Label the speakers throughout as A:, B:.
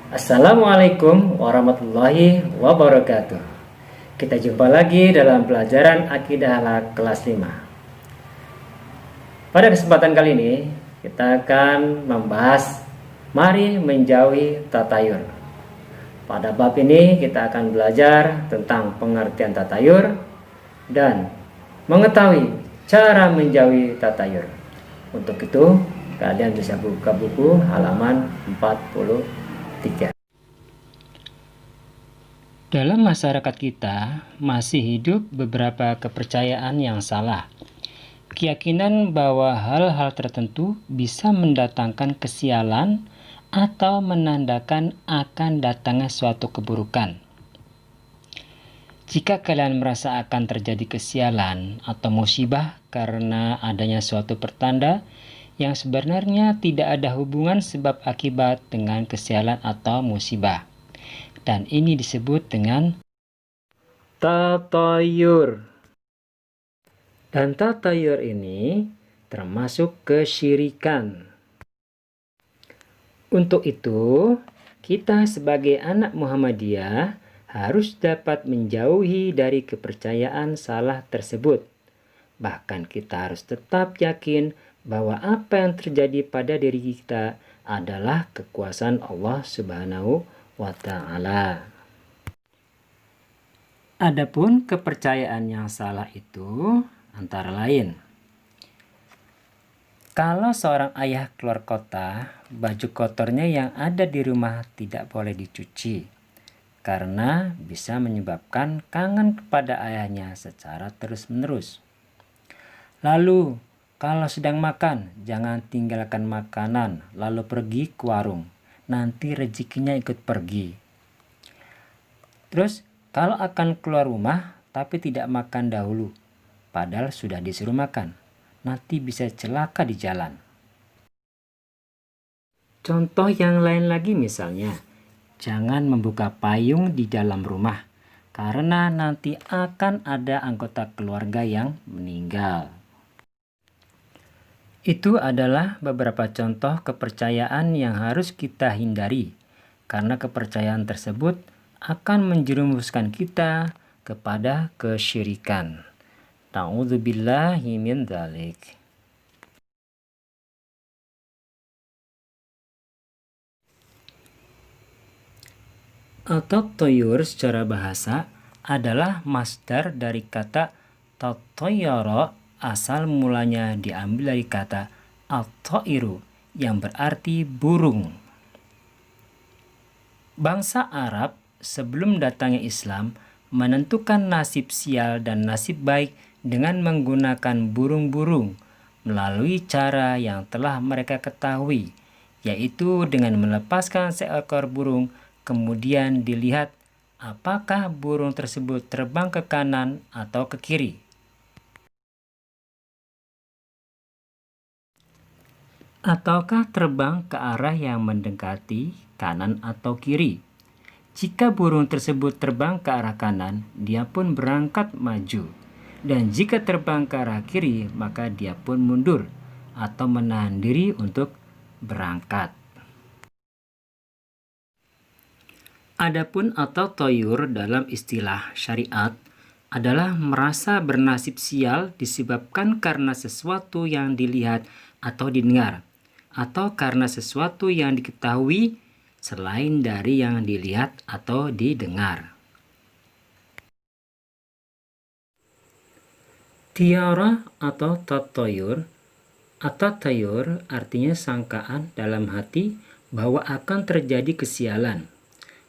A: Assalamualaikum warahmatullahi wabarakatuh. Kita jumpa lagi dalam pelajaran Akidah Akhlak kelas 5. Pada kesempatan kali ini kita akan membahas mari menjauhi tatayur. Pada bab ini kita akan belajar tentang pengertian tatayur dan mengetahui cara menjauhi tatayur. Untuk itu kalian bisa buka buku halaman 43.
B: Dalam masyarakat kita masih hidup beberapa kepercayaan yang salah. Keyakinan bahwa hal-hal tertentu bisa mendatangkan kesialan atau menandakan akan datangnya suatu keburukan. Jika kalian merasa akan terjadi kesialan atau musibah karena adanya suatu pertanda yang sebenarnya tidak ada hubungan sebab akibat dengan kesialan atau musibah. Dan ini disebut dengan tatayur. Dan tatayur ini termasuk kesyirikan. Untuk itu, kita sebagai anak Muhammadiyah harus dapat menjauhi dari kepercayaan salah tersebut. Bahkan kita harus tetap yakin bahwa apa yang terjadi pada diri kita adalah kekuasaan Allah Subhanahu wa ta'ala. Adapun kepercayaan yang salah itu antara lain, kalau seorang ayah keluar kota, baju kotornya yang ada di rumah tidak boleh dicuci karena bisa menyebabkan kangen kepada ayahnya secara terus-menerus. Lalu, kalau sedang makan, jangan tinggalkan makanan lalu pergi ke warung. Nanti rezekinya ikut pergi. Terus, kalau akan keluar rumah tapi tidak makan dahulu, padahal sudah disuruh makan, nanti bisa celaka di jalan. Contoh yang lain lagi misalnya, jangan membuka payung di dalam rumah, karena nanti akan ada anggota keluarga yang meninggal. Itu adalah beberapa contoh kepercayaan yang harus kita hindari, karena kepercayaan tersebut akan menjerumuskan kita kepada kesyirikan. Na'udzubillahi min dzalik. At-tayyur secara bahasa adalah masdar dari kata tatayyara, asal mulanya diambil dari kata at-tairu yang berarti burung. Bangsa Arab sebelum datangnya Islam menentukan nasib sial dan nasib baik dengan menggunakan burung-burung melalui cara yang telah mereka ketahui, yaitu dengan melepaskan seekor burung, kemudian dilihat apakah burung tersebut terbang ke kanan atau ke kiri. Ataukah terbang ke arah yang mendekati kanan atau kiri. Jika burung tersebut terbang ke arah kanan, dia pun berangkat maju. Dan jika terbang ke arah kiri, maka dia pun mundur atau menahan diri untuk berangkat. Adapun at-tatayyur dalam istilah syariat adalah merasa bernasib sial disebabkan karena sesuatu yang dilihat atau didengar, atau karena sesuatu yang diketahui selain dari yang dilihat atau didengar. Tiara atau tatayur artinya sangkaan dalam hati bahwa akan terjadi kesialan.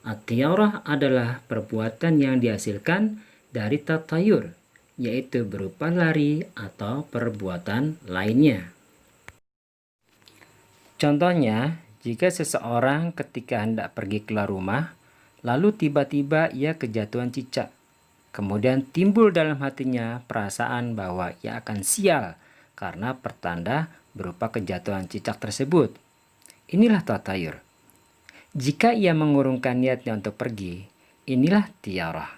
B: At-tiarah adalah perbuatan yang dihasilkan dari tatayur, yaitu berupa lari atau perbuatan lainnya. Contohnya, jika seseorang ketika hendak pergi keluar rumah, lalu tiba-tiba ia kejatuhan cicak. Kemudian timbul dalam hatinya perasaan bahwa ia akan sial karena pertanda berupa kejatuhan cicak tersebut. Inilah tatayur. Jika ia mengurungkan niatnya untuk pergi, inilah tiarah.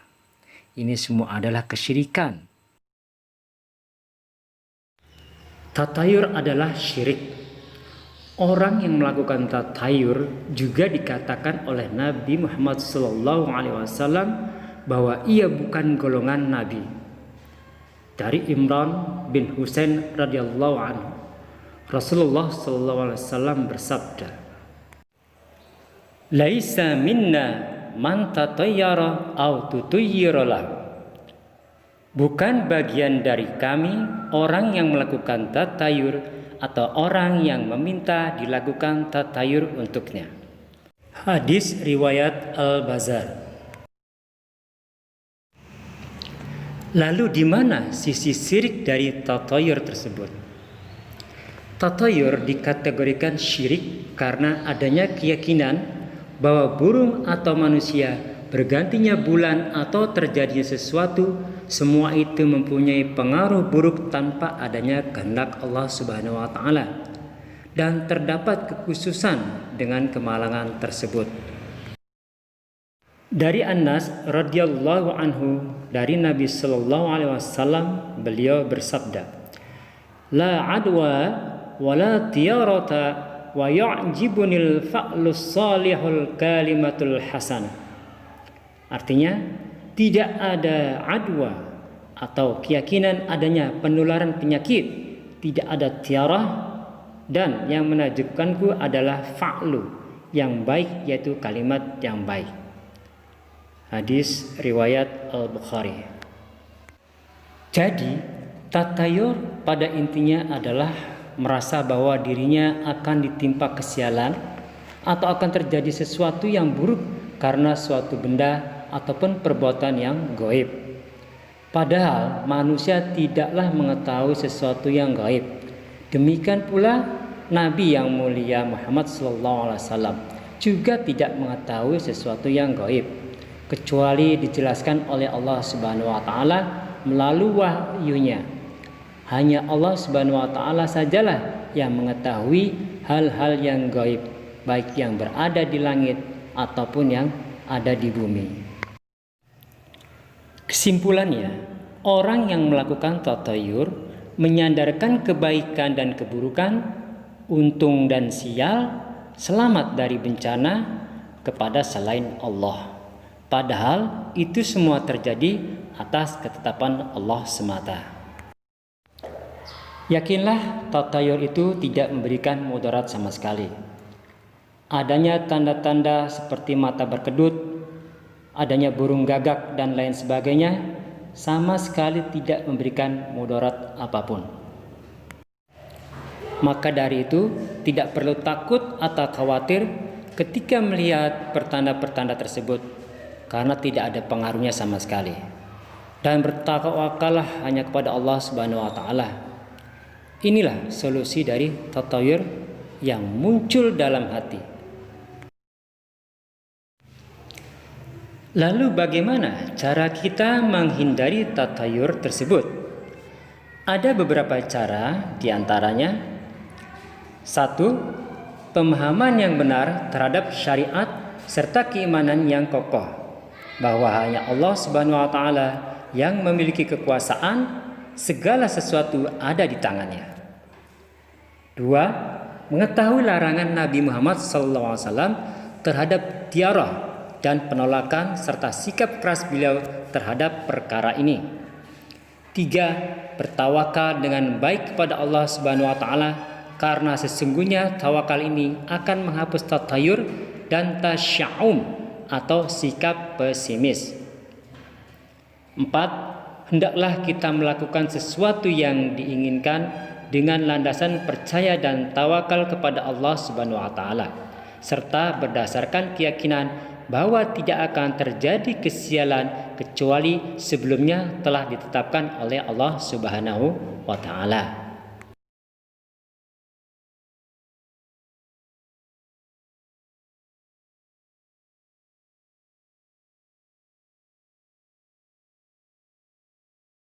B: Ini semua adalah kesyirikan. Tatayur adalah syirik. Orang yang melakukan tatayur juga dikatakan oleh Nabi Muhammad SAW bahwa ia bukan golongan Nabi. Dari Imran bin Husain radhiyallahu anhu, Rasulullah SAW bersabda, "Laisa minna man tatayyara aw tutayyira lahu." Bukan bagian dari kami orang yang melakukan tatayur atau orang yang meminta dilakukan tatayur untuknya. Hadis riwayat Al-Bazzar. Lalu di mana sisi syirik dari tatayur tersebut? Tatayur dikategorikan syirik karena adanya keyakinan bahwa burung atau manusia, bergantinya bulan atau terjadinya sesuatu, semua itu mempunyai pengaruh buruk tanpa adanya kehendak Allah Subhanahu wa taala, dan terdapat kekhususan dengan kemalangan tersebut. Dari Anas radhiyallahu anhu, dari Nabi sallallahu alaihi wasallam, beliau bersabda, "La adwa wa la tiyarata wa yu'jibunil fa'lus salihul kalimatul hasanah." Artinya, tidak ada adwa atau keyakinan adanya penularan penyakit, tidak ada tiarah, dan yang menakjubkanku adalah fa'lu yang baik, yaitu kalimat yang baik. Hadis riwayat Al-Bukhari. Jadi, tatayur pada intinya adalah merasa bahwa dirinya akan ditimpa kesialan atau akan terjadi sesuatu yang buruk karena suatu benda ataupun perbuatan yang gaib. Padahal manusia tidaklah mengetahui sesuatu yang gaib. Demikian pula Nabi yang mulia Muhammad SAW juga tidak mengetahui sesuatu yang gaib, kecuali dijelaskan oleh Allah Subhanahu wa taala melalui wahyunya. Hanya Allah Subhanahu wa taala sajalah yang mengetahui hal-hal yang gaib, baik yang berada di langit ataupun yang ada di bumi. Kesimpulannya, orang yang melakukan tatayur menyandarkan kebaikan dan keburukan, untung dan sial, selamat dari bencana kepada selain Allah. Padahal itu semua terjadi atas ketetapan Allah semata. Yakinlah tatayur itu tidak memberikan mudarat sama sekali. Adanya tanda-tanda seperti mata berkedut, adanya burung gagak dan lain sebagainya, sama sekali tidak memberikan mudarat apapun. Maka dari itu tidak perlu takut atau khawatir ketika melihat pertanda-pertanda tersebut, karena tidak ada pengaruhnya sama sekali. Dan bertawakallah hanya kepada Allah Subhanahu wa taala. Inilah solusi dari tatayur yang muncul dalam hati. Lalu bagaimana cara kita menghindari tatayur tersebut? Ada beberapa cara, diantaranya: 1. Pemahaman yang benar terhadap syariat serta keimanan yang kokoh bahwa hanya Allah Subhanahu wa taala yang memiliki kekuasaan, segala sesuatu ada di tangannya. 2. Mengetahui larangan Nabi Muhammad SAW terhadap tiarah dan penolakan serta sikap keras beliau terhadap perkara ini. 3. Bertawakal dengan baik kepada Allah Subhanahu wa taala, karena sesungguhnya tawakal ini akan menghapus tatayur dan tasya'um atau sikap pesimis. 4. Hendaklah kita melakukan sesuatu yang diinginkan dengan landasan percaya dan tawakal kepada Allah Subhanahu wa taala, serta berdasarkan keyakinan bahwa tidak akan terjadi kesialan kecuali sebelumnya telah ditetapkan oleh Allah Subhanahu wa taala.